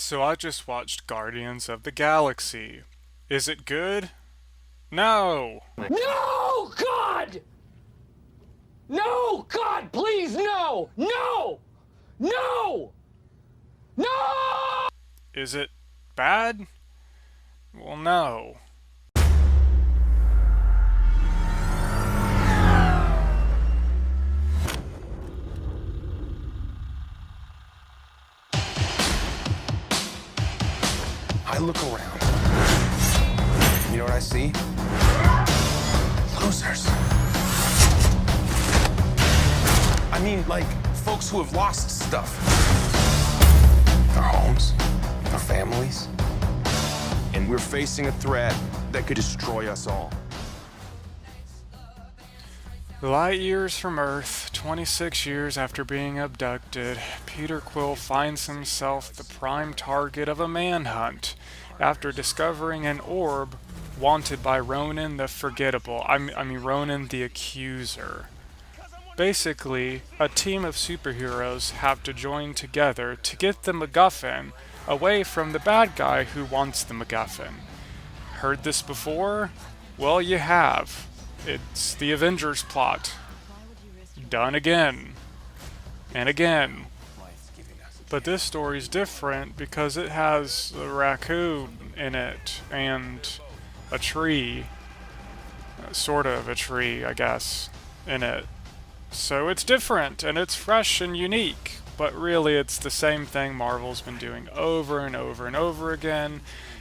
So I just watched Guardians of the Galaxy. Is it good? No! No, God! No, God, please, no! No! No! No! Is it bad? Well, no. I look around. You know what I see? Losers. I mean, like, folks who have lost stuff. Their homes, their families. And we're facing a threat that could destroy us all. Light years from Earth, 26 years after being abducted, Peter Quill finds himself the prime target of a manhunt after discovering an orb wanted by Ronan the Forgettable. Ronan the Accuser. Basically, a team of superheroes have to join together to get the MacGuffin away from the bad guy who wants the MacGuffin. Heard this before? Well, you have. It's the Avengers plot. Done again. And again. But this story's different because it has a raccoon in it and a tree. Sort of a tree, I guess, in it. So it's different and it's fresh and unique. But really it's the same thing Marvel's been doing over and over and over again.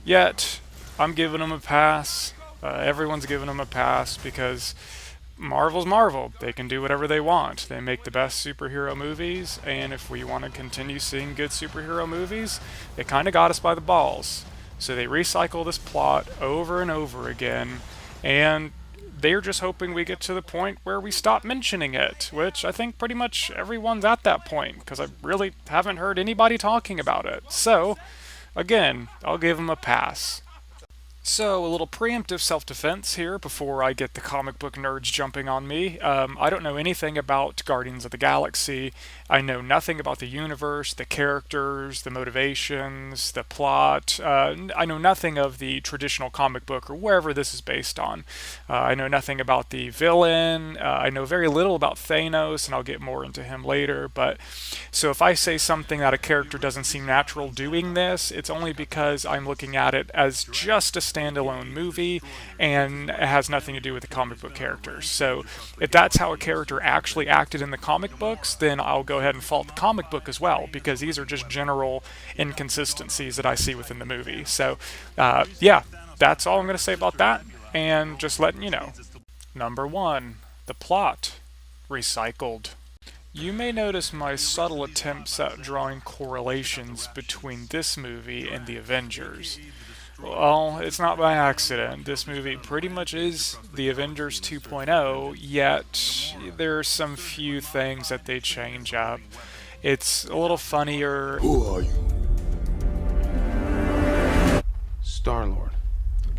Yet, I'm giving them a pass. Everyone's giving them a pass because Marvel's Marvel. They can do whatever they want. They make the best superhero movies, and if we want to continue seeing good superhero movies, they kind of got us by the balls. So they recycle this plot over and over again, and they're just hoping we get to the point where we stop mentioning it, which I think pretty much everyone's at that point, because I really haven't heard anybody talking about it. So, again, I'll give them a pass. So, a little preemptive self-defense here before I get the comic book nerds jumping on me. I don't know anything about Guardians of the Galaxy. I know nothing about the universe, the characters, the motivations, the plot. I know nothing of the traditional comic book or wherever this is based on. I know nothing about the villain. I know very little about Thanos, and I'll get more into him later. But so if I say something that a character doesn't seem natural doing this, it's only because I'm looking at it as just a standalone movie and it has nothing to do with the comic book characters. So if that's how a character actually acted in the comic books, then I'll go ahead and fault the comic book as well, because these are just general inconsistencies that I see within the movie. So yeah, that's all I'm going to say about that, and just letting you know. Number 1, the plot. Recycled. You may notice my subtle attempts at drawing correlations between this movie and the Avengers. Well, it's not by accident. This movie pretty much is the Avengers 2.0, yet there's some few things that they change up. It's a little funnier. Who are you? Star-Lord.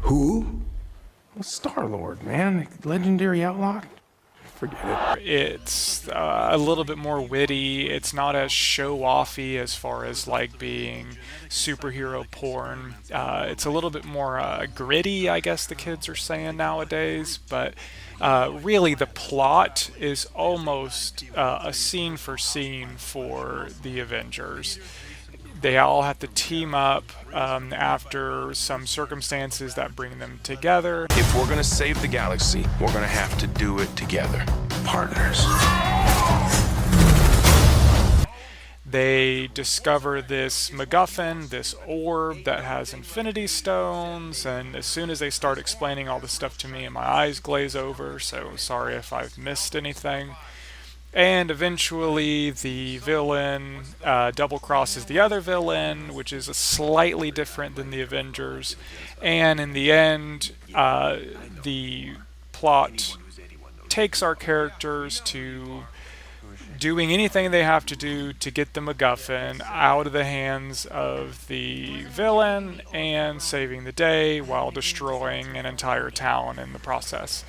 Who? Well, Star-Lord, man. Legendary outlaw. Forget it. It's a little bit more witty. It's not as show-offy as far as like being superhero porn. It's a little bit more gritty, I guess the kids are saying nowadays. But really, the plot is almost a scene for scene for the Avengers. They all have to team up after some circumstances that bring them together. If we're gonna save the galaxy, we're gonna have to do it together. Partners. They discover this MacGuffin, this orb that has infinity stones, and as soon as they start explaining all this stuff to me, my eyes glaze over, so sorry if I've missed anything. And eventually the villain double crosses the other villain, which is slightly different than the Avengers. And in the end, the plot takes our characters to doing anything they have to do to get the MacGuffin out of the hands of the villain and saving the day while destroying an entire town in the process.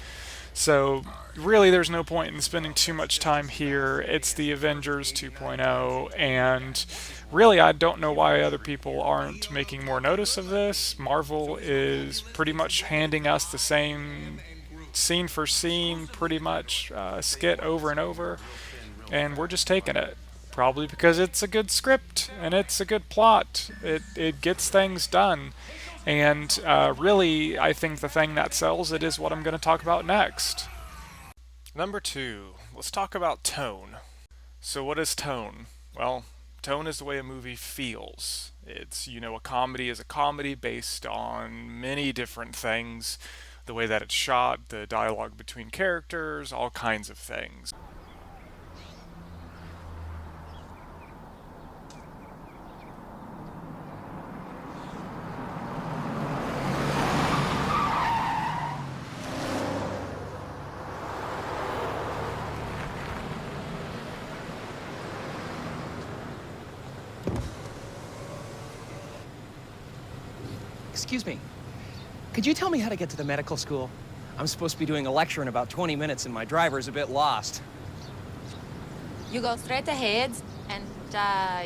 So really, there's no point in spending too much time here. It's the Avengers 2.0, and really, I don't know why other people aren't making more notice of this. Marvel is pretty much handing us the same scene for scene, pretty much skit over and over, and we're just taking it. Probably because it's a good script and it's a good plot. It gets things done. And really, I think the thing that sells it is what I'm going to talk about next. Number two, let's talk about tone. So, what is tone? Well, tone is the way a movie feels. It's, a comedy is a comedy based on many different things, the way that it's shot, the dialogue between characters, all kinds of things. Excuse me. Could you tell me how to get to the medical school? I'm supposed to be doing a lecture in about 20 minutes and my driver's a bit lost. You go straight ahead and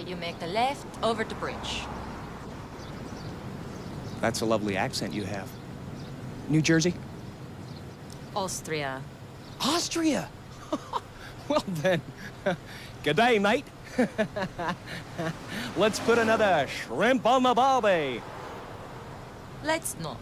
you make the left over the bridge. That's a lovely accent you have. New Jersey? Austria. Austria? Well then, good day, mate. Let's put another shrimp on the barbie. Let's not.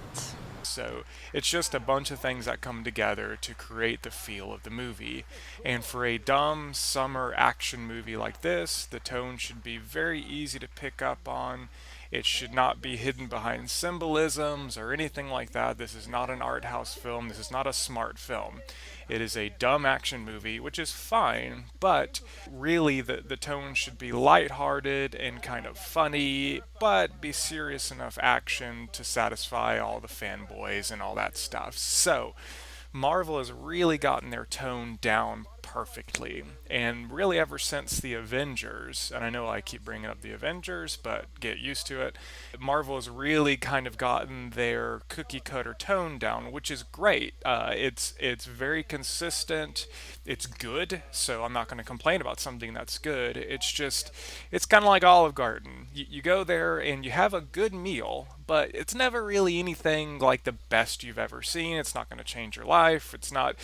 So it's just a bunch of things that come together to create the feel of the movie. And for a dumb summer action movie like this, the tone should be very easy to pick up on. It should not be hidden behind symbolisms or anything like that. This is not an art house film. This is not a smart film. It is a dumb action movie, which is fine, but really the tone should be lighthearted and kind of funny, but be serious enough action to satisfy all the fanboys and all that stuff. So, Marvel has really gotten their tone down perfectly. And really, ever since the Avengers, and I know I keep bringing up the Avengers, but get used to it, Marvel has really kind of gotten their cookie cutter tone down, which is great. It's very consistent. It's good, so I'm not going to complain about something that's good. It's kind of like Olive Garden. You go there and you have a good meal, but it's never really anything like the best you've ever seen. It's not going to change your life. It's not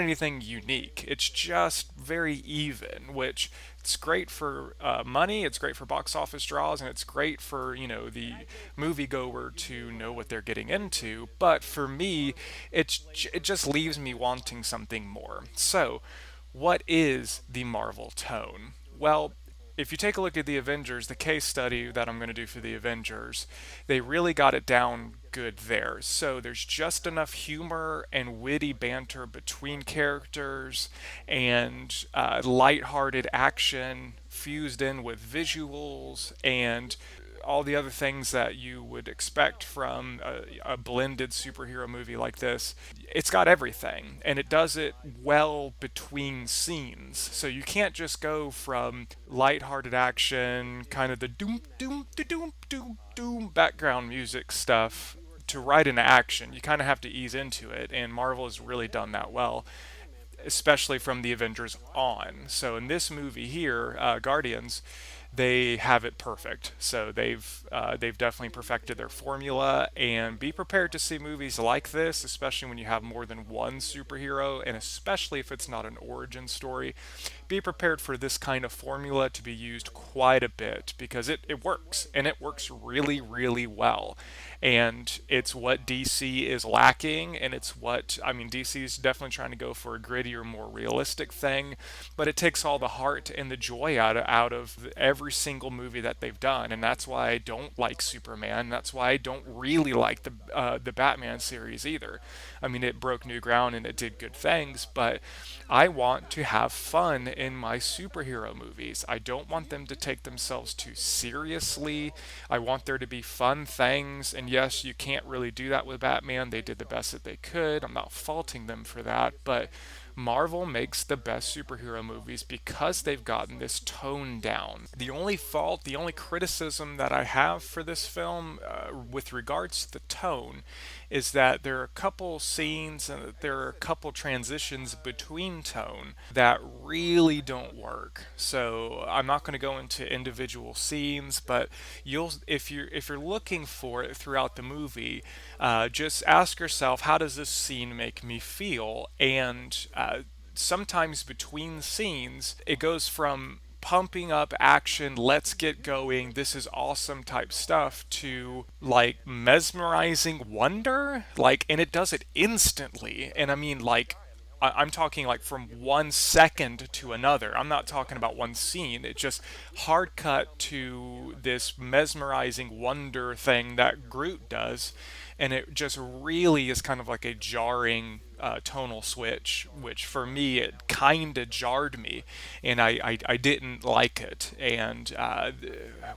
anything unique. It's just very even, which it's great for money. It's great for box office draws, and it's great for the moviegoer to know what they're getting into. But for me, it just leaves me wanting something more. So, what is the Marvel tone? Well, if you take a look at the Avengers, the case study that I'm going to do for the Avengers, they really got it down good there. So there's just enough humor and witty banter between characters and lighthearted action fused in with visuals and all the other things that you would expect from a blended superhero movie like this. It's got everything, and it does it well between scenes. So you can't just go from lighthearted action, kind of the doom doom doom doom doom background music stuff to right into action. You kind of have to ease into it, and Marvel has really done that well, especially from the Avengers on. So in this movie here, Guardians, they have it perfect. So they've definitely perfected their formula. And be prepared to see movies like this, especially when you have more than one superhero, and especially if it's not an origin story. Be prepared for this kind of formula to be used quite a bit because it works, and it works really, really well. And it's what DC is lacking, and DC is definitely trying to go for a grittier, more realistic thing, but it takes all the heart and the joy out of every single movie that they've done, and that's why I don't like Superman. That's why I don't really like the Batman series either. I mean, it broke new ground and it did good things, but I want to have fun in my superhero movies. I don't want them to take themselves too seriously. I want there to be fun things, and yes, you can't really do that with Batman. They did the best that they could. I'm not faulting them for that, but Marvel makes the best superhero movies because they've gotten this tone down. The only fault, the only criticism that I have for this film with regards to the tone is that there are a couple scenes and there are a couple transitions between tone that really don't work. So I'm not going to go into individual scenes, but you'll if you're looking for it throughout the movie, just ask yourself, how does this scene make me feel? And sometimes between scenes, it goes from pumping up action, let's get going, this is awesome type stuff, to like mesmerizing wonder. Like, and it does it instantly. And I mean, like, I'm talking like from 1 second to another. I'm not talking about one scene. It just hard cut to this mesmerizing wonder thing that Groot does. And it just really is kind of like a jarring tonal switch, which for me, it kind of jarred me, and I didn't like it. And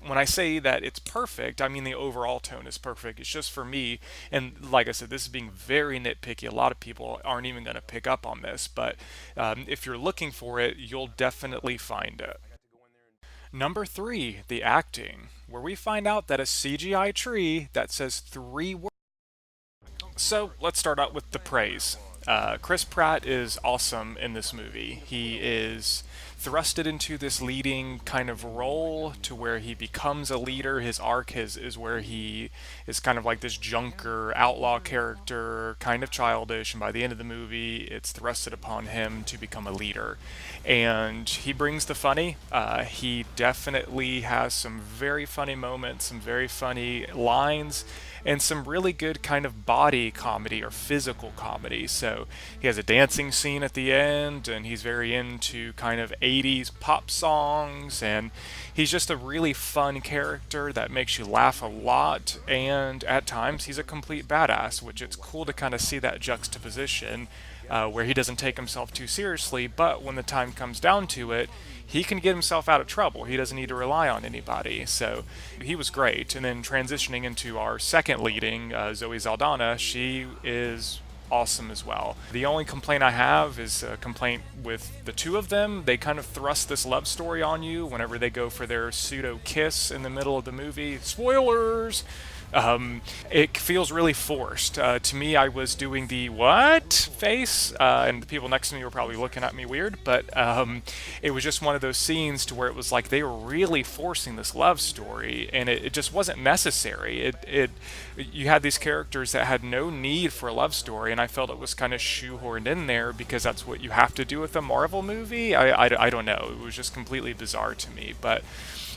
when I say that it's perfect, I mean the overall tone is perfect. It's just for me, and like I said, this is being very nitpicky. A lot of people aren't even going to pick up on this, but if you're looking for it, you'll definitely find it. Number three, the acting, where we find out that a CGI tree that says three words. So let's start out with the praise. Chris Pratt is awesome in this movie. He is thrusted into this leading kind of role to where he becomes a leader. His arc is where he is kind of like this junker, outlaw character, kind of childish, and by the end of the movie, it's thrusted upon him to become a leader. And he brings the funny. He definitely has some very funny moments, some very funny lines, and some really good kind of body comedy or physical comedy. So he has a dancing scene at the end, and he's very into kind of 80s pop songs, and he's just a really fun character that makes you laugh a lot, and at times he's a complete badass, which it's cool to kind of see that juxtaposition where he doesn't take himself too seriously, but when the time comes down to it, he can get himself out of trouble. He doesn't need to rely on anybody. So he was great. And then transitioning into our second leading, Zoe Saldana, she is awesome as well. The only complaint I have is a complaint with the two of them. They kind of thrust this love story on you whenever they go for their pseudo kiss in the middle of the movie. Spoilers! It feels really forced. To me, I was doing the what face, and the people next to me were probably looking at me weird, but it was just one of those scenes to where it was like they were really forcing this love story, and it just wasn't necessary. You had these characters that had no need for a love story, and I felt it was kind of shoehorned in there because that's what you have to do with a Marvel movie. I don't know. It was just completely bizarre to me, but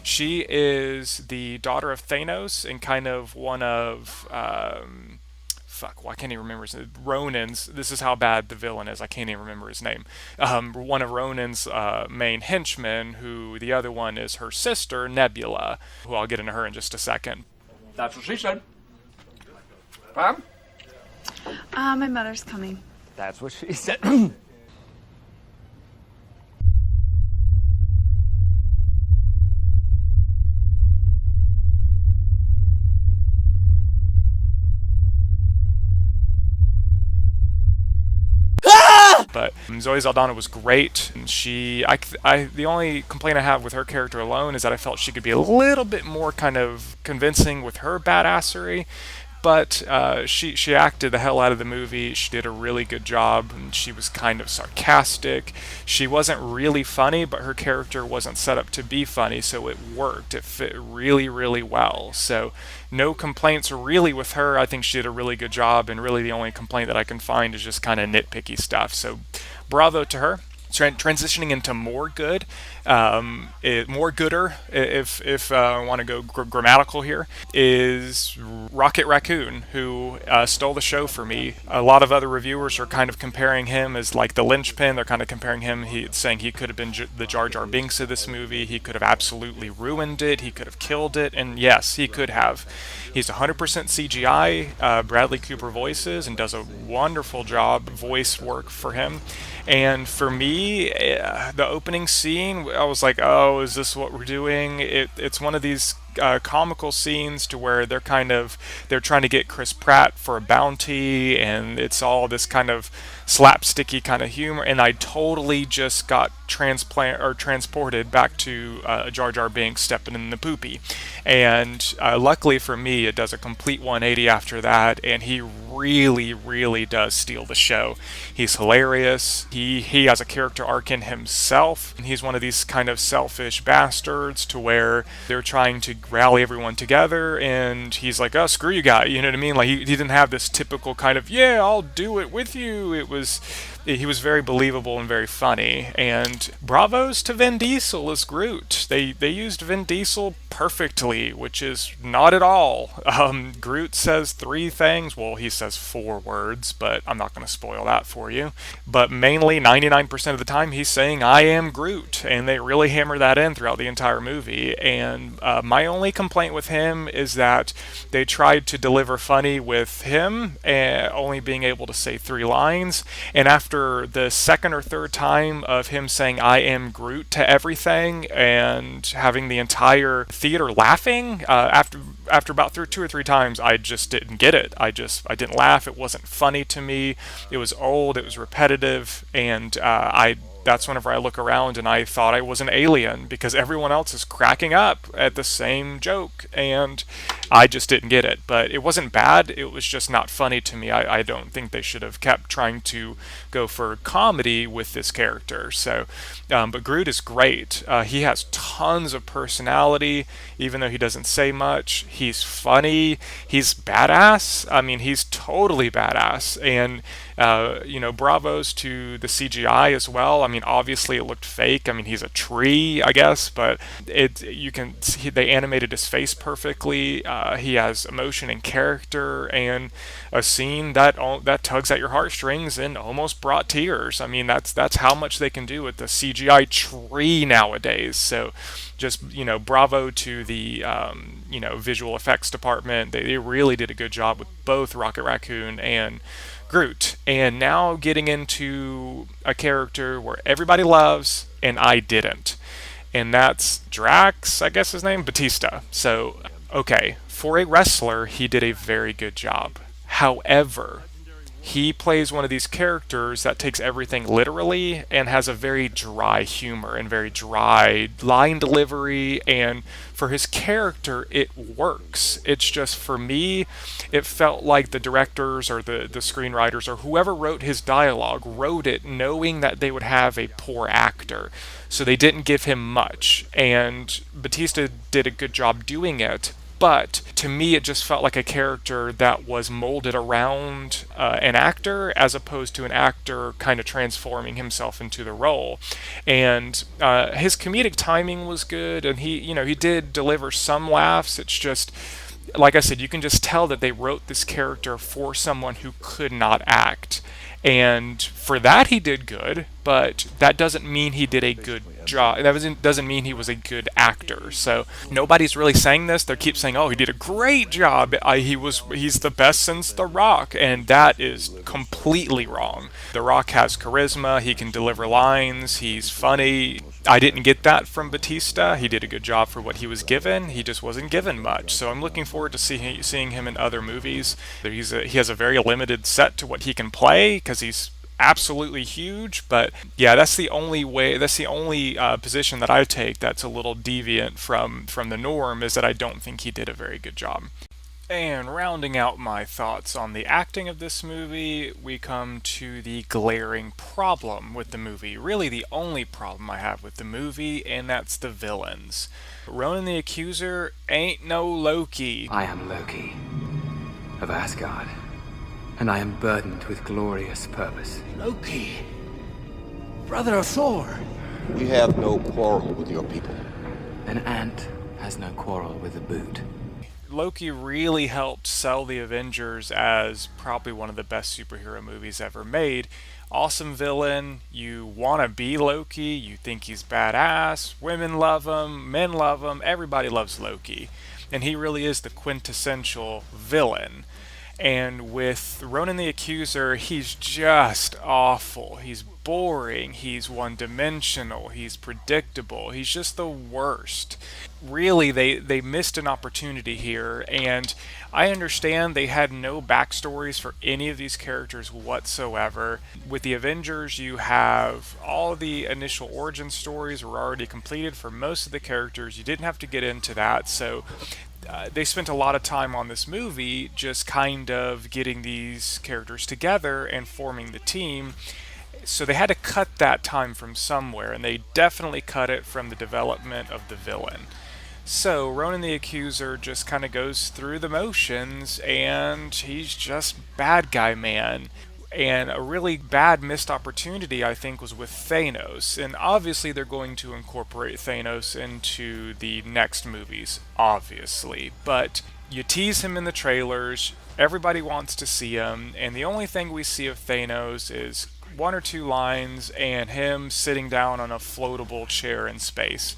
she is the daughter of Thanos and kind of one of why can't he remember his name? Ronan's. This is how bad the villain is. I can't even remember his name. One of Ronan's main henchmen, who the other one is her sister, Nebula, who I'll get into her in just a second. That's what she said. Pam? My mother's coming. That's what she said. But Zoe Saldana was great, and the only complaint I have with her character alone is that I felt she could be a little bit more kind of convincing with her badassery. But she acted the hell out of the movie. She did a really good job, and she was kind of sarcastic. She wasn't really funny, but her character wasn't set up to be funny, so it worked. It fit really, really well. So no complaints really with her. I think she did a really good job, and really the only complaint that I can find is just kind of nitpicky stuff. So bravo to her. Transitioning into more good, more gooder, if I want to go grammatical here, is Rocket Raccoon, who stole the show for me. A lot of other reviewers are kind of comparing him as like the linchpin. They're kind of comparing him, saying he could have been the Jar Jar Binks of this movie. He could have absolutely ruined it. He could have killed it. And yes, he could have. He's 100% CGI. Bradley Cooper voices and does a wonderful job voice work for him. And for me, the opening scene, I was like, oh, is this what we're doing? It's one of these comical scenes to where they're trying to get Chris Pratt for a bounty, and it's all this kind of slapsticky kind of humor, and I totally just got transported back to Jar Jar Binks stepping in the poopy. And luckily for me, it does a complete 180 after that, and he really, really does steal the show. He's hilarious. He has a character arc in himself, and he's one of these kind of selfish bastards to where they're trying to rally everyone together, and he's like, oh, screw you guys, you know what I mean? Like, he didn't have this typical kind of, yeah, I'll do it with you. He was very believable and very funny. And bravos to Vin Diesel as Groot. They used Vin Diesel perfectly, which is not at all. Groot says 3 things. Well, he says 4 words, but I'm not going to spoil that for you. But mainly 99% of the time he's saying, I am Groot. And they really hammer that in throughout the entire movie. And my only complaint with him is that they tried to deliver funny with him, only being able to say 3 lines. And after the second or third time of him saying I am Groot to everything and having the entire theater laughing, after about 2 or 3 times, I just didn't get it. I didn't laugh. It wasn't funny to me. It was old. It was repetitive, and that's whenever I look around and I thought I was an alien because everyone else is cracking up at the same joke, and I just didn't get it. But it wasn't bad. It was just not funny to me. I don't think they should have kept trying to go for comedy with this character. So, but Groot is great. He has tons of personality, even though he doesn't say much. He's funny. He's badass. I mean, he's totally badass. And bravos to the CGI as well. I mean, obviously it looked fake. I mean, he's a tree, I guess, but they animated his face perfectly. He has emotion and character, and a scene that tugs at your heartstrings and almost brought tears. I mean, that's how much they can do with the CGI tree nowadays. So, just bravo to the visual effects department. They really did a good job with both Rocket Raccoon and Groot. And now getting into a character where everybody loves and I didn't, and that's Drax, I guess his name, Batista. So, okay, for a wrestler, he did a very good job. However, he plays one of these characters that takes everything literally and has a very dry humor and very dry line delivery, and for his character, it works. It's just, for me, it felt like the directors or the screenwriters or whoever wrote his dialogue wrote it knowing that they would have a poor actor. So they didn't give him much, and Batista did a good job doing it. But to me, it just felt like a character that was molded around an actor, as opposed to an actor kind of transforming himself into the role. And his comedic timing was good, and he did deliver some laughs. It's just, like I said, you can just tell that they wrote this character for someone who could not act. And for that, he did good, but that doesn't mean he did a good job. That doesn't mean he was a good actor. So nobody's really saying this. They keep saying, "Oh, he did a great job. He's the best since The Rock," and that is completely wrong. The Rock has charisma. He can deliver lines. He's funny. I didn't get that from Batista. He did a good job for what he was given. He just wasn't given much. So I'm looking forward to seeing him in other movies. He has a very limited set to what he can play because he's absolutely huge. But yeah, that's the only position that I take that's a little deviant from the norm, is that I don't think he did a very good job. And rounding out my thoughts on the acting of this movie, we come to the glaring problem with the movie. Really the only problem I have with the movie, and that's the villains. Ronan the Accuser ain't no Loki. I am Loki, of Asgard, and I am burdened with glorious purpose. Loki, brother of Thor. We have no quarrel with your people. An ant has no quarrel with a boot. Loki really helped sell the Avengers as probably one of the best superhero movies ever made. Awesome villain, you want to be Loki, you think he's badass, women love him, men love him, everybody loves Loki. And he really is the quintessential villain. And with Ronan the Accuser, he's just awful. He's boring, he's one-dimensional, he's predictable, he's just the worst. Really, they missed an opportunity here, and I understand they had no backstories for any of these characters whatsoever. With the Avengers, you have all the initial origin stories were already completed for most of the characters. You didn't have to get into that, so they spent a lot of time on this movie just kind of getting these characters together and forming the team. So they had to cut that time from somewhere, and they definitely cut it from the development of the villain. So Ronan the Accuser just kind of goes through the motions, and he's just bad guy man. And a really bad missed opportunity, I think, was with Thanos. And obviously they're going to incorporate Thanos into the next movies, obviously. But you tease him in the trailers, everybody wants to see him, and the only thing we see of Thanos is one or two lines and him sitting down on a floatable chair in space.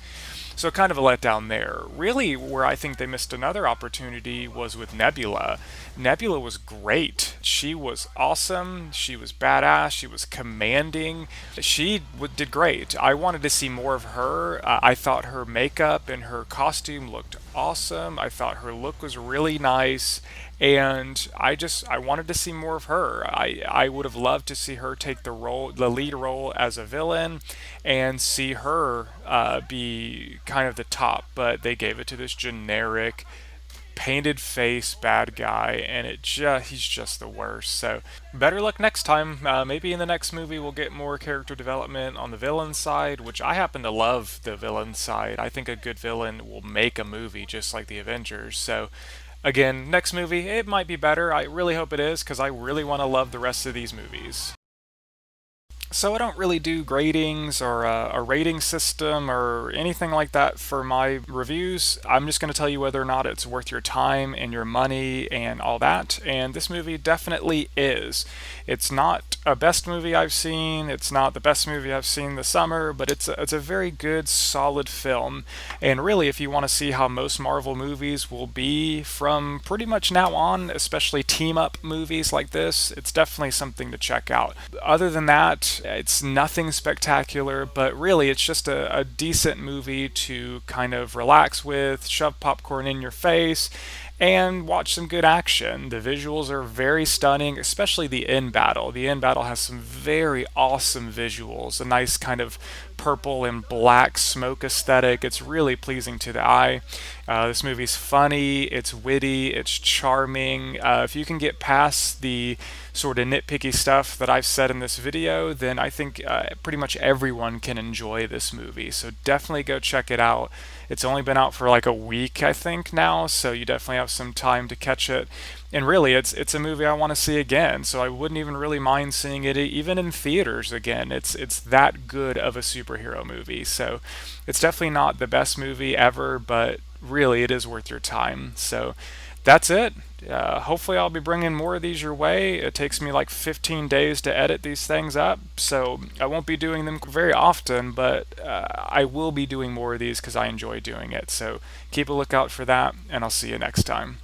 So kind of a letdown there. Really, where I think they missed another opportunity was with Nebula. Nebula was great. She was awesome. She was badass. She was commanding. She did great. I wanted to see more of her. I thought her makeup and her costume looked awesome. I thought her look was really nice. And I wanted to see more of her. I would have loved to see her take the lead role as a villain, and see her be kind of the top. But they gave it to this generic, painted face bad guy, and he's just the worst. So better luck next time. Maybe in the next movie we'll get more character development on the villain side, which I happen to love the villain side. I think a good villain will make a movie just like the Avengers. So again, next movie, it might be better. I really hope it is, because I really want to love the rest of these movies. So I don't really do gradings or a rating system or anything like that for my reviews. I'm just going to tell you whether or not it's worth your time and your money and all that. And this movie definitely is. It's not a best movie I've seen. It's not the best movie I've seen this summer, but it's a very good, solid film. And really, if you want to see how most Marvel movies will be from pretty much now on, especially team-up movies like this, it's definitely something to check out. Other than that, it's nothing spectacular, but really it's just a decent movie to kind of relax with, shove popcorn in your face, and watch some good action. The visuals are very stunning, especially the end battle. The end battle has some very awesome visuals, a nice kind of purple and black smoke aesthetic. It's really pleasing to the eye. This movie's funny, it's witty, it's charming. If you can get past the sort of nitpicky stuff that I've said in this video, then I think pretty much everyone can enjoy this movie. So definitely go check it out. It's only been out for like a week, I think, now, so you definitely have some time to catch it. And really, it's a movie I want to see again, so I wouldn't even really mind seeing it even in theaters again. It's that good of a superhero movie. So it's definitely not the best movie ever, but really it is worth your time. So that's it. Hopefully I'll be bringing more of these your way. It takes me like 15 days to edit these things up, so I won't be doing them very often, but I will be doing more of these because I enjoy doing it. So keep a lookout for that, and I'll see you next time.